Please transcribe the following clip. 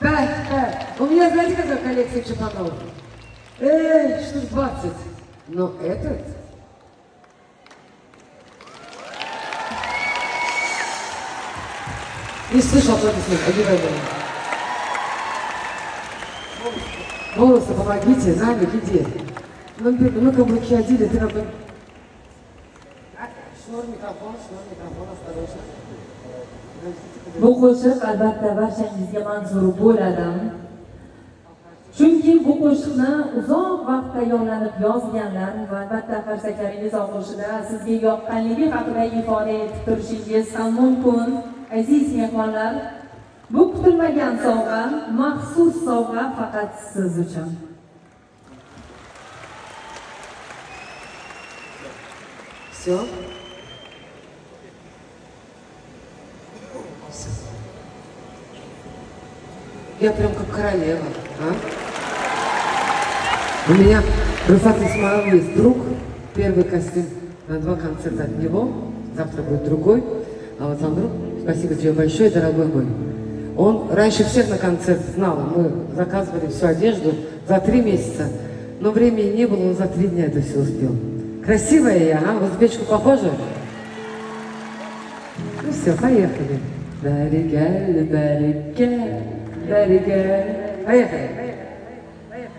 У меня, знаете, какая коллекция чапанов? Штук 20. Но этот... Не слышал аплодисментов, одевай меня. Волосы помогите, Наня, иди. Мы каблуки одели, ты нам... Шнур микрофон, осторожно. Bu qo'shiq albatta barchangizga manzur bo'ladi. Chunki bu qo'shiqni uzoq vaqt tayyorlanib yozganlar va albatta qarsakaringiz og'ushida sizga yoqqanligi haqida ifoda etib turishingiz ham mumkin. Aziz mehmonlar, bu kutilmagan sovg'a, maxsus sovg'a faqat siz uchun. Все. Я прям как королева, а? У меня Руфат Исмаил есть друг, первый костюм на 2 концерта от него, завтра будет другой. А вот сам друг, спасибо тебе большое, дорогой мой. Он раньше всех на концерт знал, мы заказывали всю одежду за 3 месяца, но времени не было, он за 3 дня это все успел. Красивая я, а? В узбечку похожа? Ну все, поехали. Баригаль, баригаль, баригаль. Поехали. Поехали.